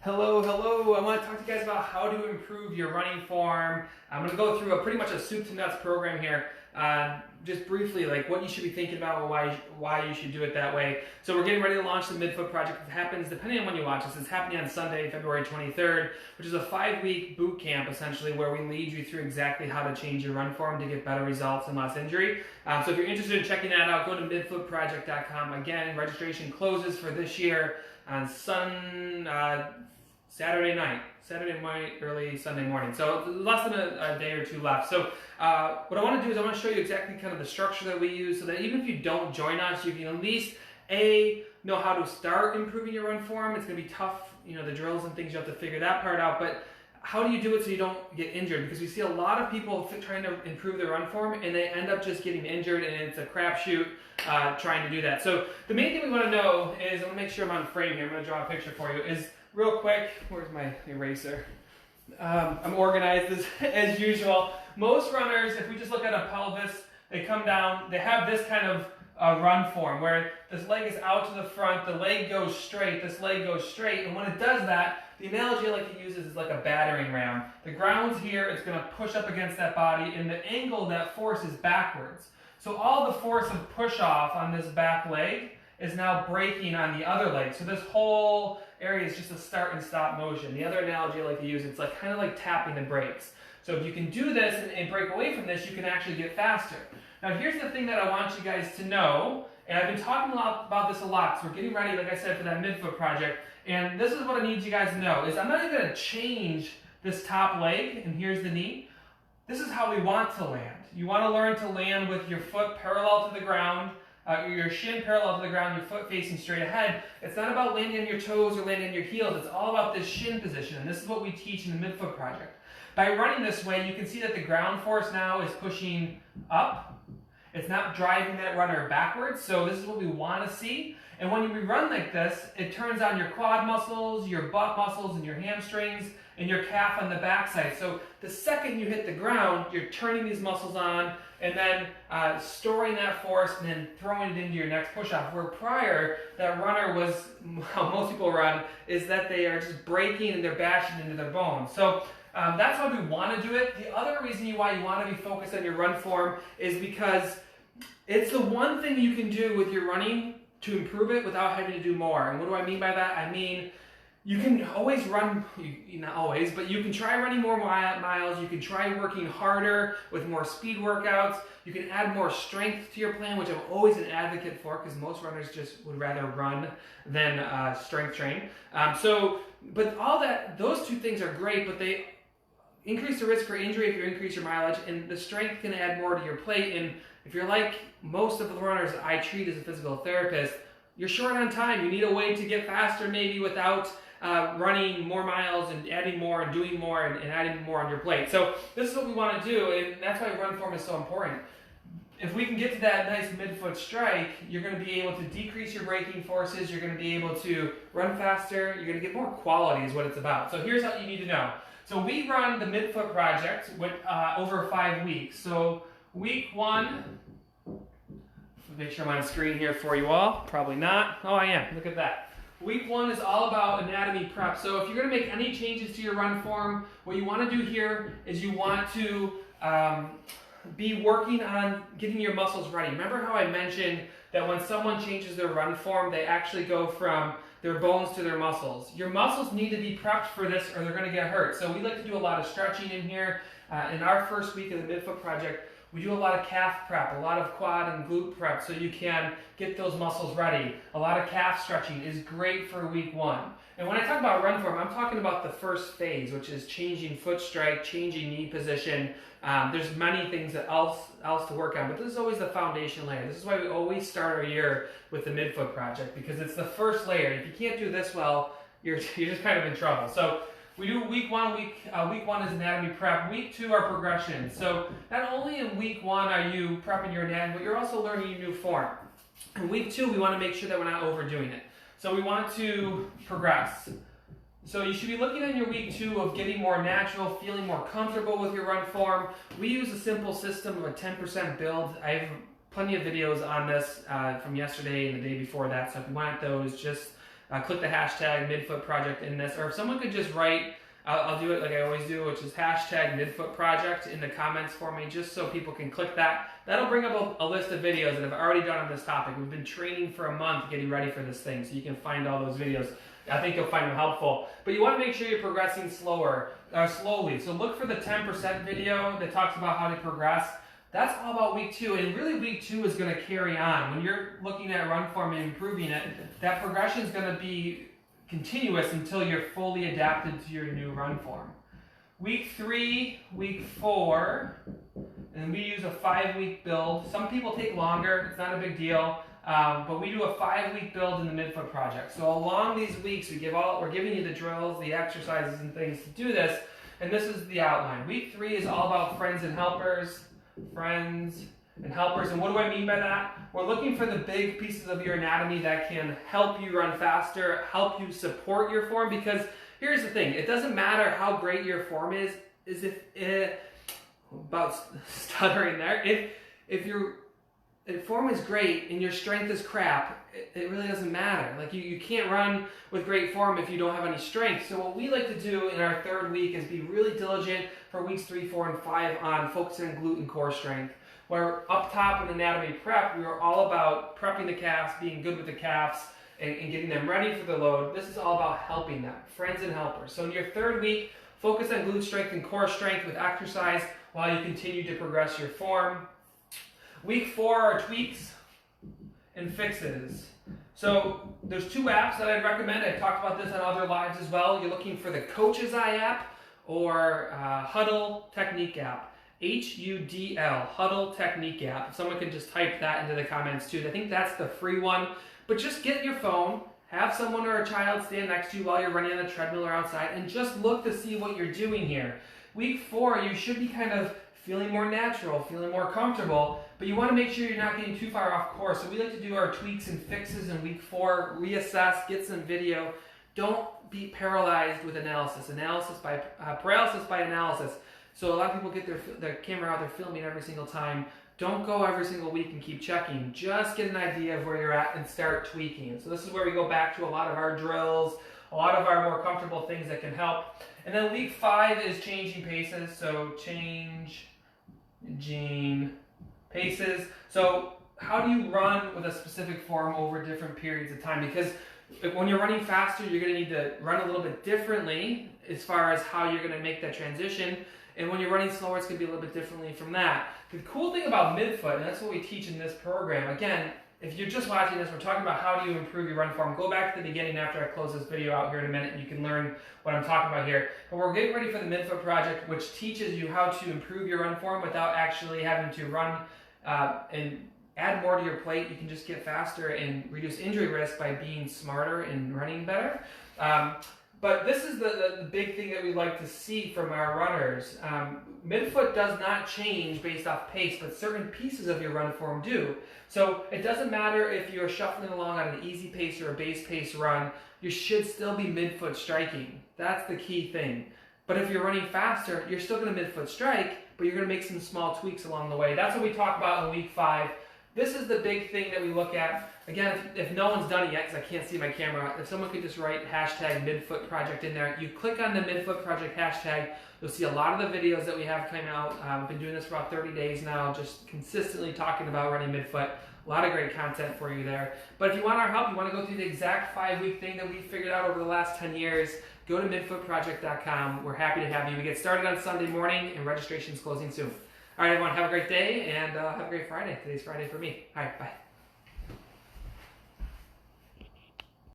Hello, hello. I want to talk to you guys about how to improve your running form. I'm going to go through pretty much a soup to nuts program here. Just briefly, like what you should be thinking about, why you should do it that way. So we're getting ready to launch the Midfoot Project. It happens, depending on when you watch this, it's happening on Sunday, February 23rd, which is a 5-week boot camp, essentially, where we lead you through exactly how to change your run form to get better results and less injury. So if you're interested in checking that out, go to midfootproject.com. Again, registration closes for this year on Saturday night, early Sunday morning. So less than a day or two left. So what I want to do is I want to show you exactly kind of the structure that we use so that even if you don't join us, you can at least know how to start improving your run form. It's going to be tough, the drills and things, you have to figure that part out, but how do you do it so you don't get injured? Because we see a lot of people trying to improve their run form and they end up just getting injured, and it's a crapshoot trying to do that. So the main thing we want to know is, I'm going to make sure I'm on frame here, I'm going to draw a picture for you, is real quick, where's my eraser? I'm organized as usual. Most runners, if we just look at a pelvis, they come down, they have this kind of run form where this leg is out to the front, the leg goes straight, this leg goes straight, and when it does that, the analogy I like to use is like a battering ram. The ground's here, it's going to push up against that body, and the angle of that force is backwards. So all the force of push off on this back leg is now braking on the other leg. So this whole area is just a start and stop motion. The other analogy I like to use, it's like kind of like tapping the brakes. So if you can do this and break away from this, you can actually get faster. Now here's the thing that I want you guys to know, and I've been talking about this a lot, so we're getting ready, like I said, for that Midfoot Project, and this is what I need you guys to know, is I'm not even going to change this top leg, and here's the knee. This is how we want to land. You want to learn to land with your foot parallel to the ground, your shin parallel to the ground, your foot facing straight ahead. It's not about landing on your toes or landing on your heels. It's all about this shin position, and this is what we teach in the Midfoot Project. By running this way, you can see that the ground force now is pushing up. It's not driving that runner backwards, so this is what we want to see. And when we run like this, it turns on your quad muscles, your butt muscles, and your hamstrings, and your calf on the backside. So the second you hit the ground, you're turning these muscles on, and then storing that force, and then throwing it into your next push-off. Where prior, that runner was, how most people run, is that they are just braking and they're bashing into their bones. So that's why we want to do it. The other reason why you want to be focused on your run form is because it's the one thing you can do with your running to improve it without having to do more. And what do I mean by that? I mean, you can always run, not always, but you can try running more miles. You can try working harder with more speed workouts. You can add more strength to your plan, which I'm always an advocate for, because most runners just would rather run than strength train. But all that, those two things are great, but they increase the risk for injury if you increase your mileage, and the strength can add more to your plate. And if you're like most of the runners that I treat as a physical therapist, you're short on time. You need a way to get faster maybe without running more miles and adding more and doing more and adding more on your plate. So this is what we want to do, and that's why run form is so important. If we can get to that nice midfoot strike, you're going to be able to decrease your braking forces, you're going to be able to run faster, you're going to get more quality is what it's about. So here's what you need to know. So we run the Midfoot Project with, over 5 weeks. So week 1, make sure I'm on screen here for you all. Probably not. Oh, I am. Look at that. Week 1 is all about anatomy prep. So if you're going to make any changes to your run form, what you want to do here is you want to be working on getting your muscles ready. Remember how I mentioned that when someone changes their run form, they actually go from their bones to their muscles. Your muscles need to be prepped for this or they're going to get hurt. So we like to do a lot of stretching in here. In our first week of the Midfoot Project, we do a lot of calf prep, a lot of quad and glute prep so you can get those muscles ready. A lot of calf stretching is great for week 1. And when I talk about run form, I'm talking about the first phase, which is changing foot strike, changing knee position. There's many things else to work on, but this is always the foundation layer. This is why we always start our year with the Midfoot Project, because it's the first layer. If you can't do this well, you're just kind of in trouble. So we do week 1. Week 1 is anatomy prep. Week 2 are progression. So not only in week 1 are you prepping your anatomy, but you're also learning your new form. In week 2, we want to make sure that we're not overdoing it. So we want to progress. So you should be looking at your week 2 of getting more natural, feeling more comfortable with your run form. We use a simple system of a 10% build. I have plenty of videos on this from yesterday and the day before that. So if you want those, just click the hashtag Midfoot Project in this, or if someone could just write, I'll do it like I always do, which is hashtag Midfoot Project in the comments for me, just so people can click that. That'll bring up a list of videos that I've already done on this topic. We've been training for a month getting ready for this thing, so you can find all those videos. I think you'll find them helpful. But you want to make sure you're progressing slowly. So look for the 10% video that talks about how to progress. That's all about week 2, and really week 2 is going to carry on. When you're looking at run form and improving it, that progression is going to be continuous until you're fully adapted to your new run form. Week 3, week 4, and we use a 5-week build. Some people take longer, it's not a big deal, but we do a 5-week build in the Midfoot Project. So along these weeks, we're giving you the drills, the exercises, and things to do this, and this is the outline. Week 3 is all about friends and helpers. And what do I mean by that? We're looking for the big pieces of your anatomy that can help you run faster, help you support your form, because here's the thing, it doesn't matter how great your form is about stuttering there, if your form is great and your strength is crap, it really doesn't matter. Like you can't run with great form if you don't have any strength. So what we like to do in our 3rd week is be really diligent for weeks 3, 4, and 5 on focusing on glute and core strength. Where up top in anatomy prep, we were all about prepping the calves, being good with the calves, and getting them ready for the load. This is all about helping them, friends and helpers. So in your 3rd week, focus on glute strength and core strength with exercise while you continue to progress your form. Week 4 are tweaks and fixes. So there's 2 apps that I'd recommend. I've talked about this on other lives as well. You're looking for the Coach's Eye app or Huddle Technique app. HUDL, Huddle Technique app. Someone can just type that into the comments too. I think that's the free one. But just get your phone, have someone or a child stand next to you while you're running on the treadmill or outside, and just look to see what you're doing here. Week 4, you should be kind of feeling more natural, feeling more comfortable, but you want to make sure you're not getting too far off course. So we like to do our tweaks and fixes in week 4, reassess, get some video. Don't be paralyzed with analysis. Paralysis by analysis. So a lot of people get their camera out, they're filming every single time. Don't go every single week and keep checking. Just get an idea of where you're at and start tweaking. So this is where we go back to a lot of our drills, a lot of our more comfortable things that can help. And then week 5 is changing paces. So changing paces. So how do you run with a specific form over different periods of time? Because when you're running faster, you're going to need to run a little bit differently as far as how you're going to make that transition. And when you're running slower, it's going to be a little bit differently from that. The cool thing about Midfoot, and that's what we teach in this program, again, if you're just watching this, we're talking about how do you improve your run form. Go back to the beginning after I close this video out here in a minute, and you can learn what I'm talking about here. But we're getting ready for the Midfoot Project, which teaches you how to improve your run form without actually having to run and add more to your plate. You can just get faster and reduce injury risk by being smarter and running better. But this is the big thing that we like to see from our runners. Midfoot does not change based off pace, but certain pieces of your run form do. So it doesn't matter if you're shuffling along on an easy pace or a base pace run, you should still be midfoot striking. That's the key thing. But if you're running faster, you're still going to midfoot strike, but you're going to make some small tweaks along the way. That's what we talk about in week 5. This is the big thing that we look at. Again, if no one's done it yet, because I can't see my camera, if someone could just write hashtag Midfoot Project in there, you click on the Midfoot Project hashtag, you'll see a lot of the videos that we have coming out. We've been doing this for about 30 days now, just consistently talking about running midfoot. A lot of great content for you there. But if you want our help, you want to go through the exact 5-week thing that we figured out over the last 10 years, go to midfootproject.com. We're happy to have you. We get started on Sunday morning, and registration's closing soon. All right, everyone, have a great day, and have a great Friday. Today's Friday for me. All right, bye.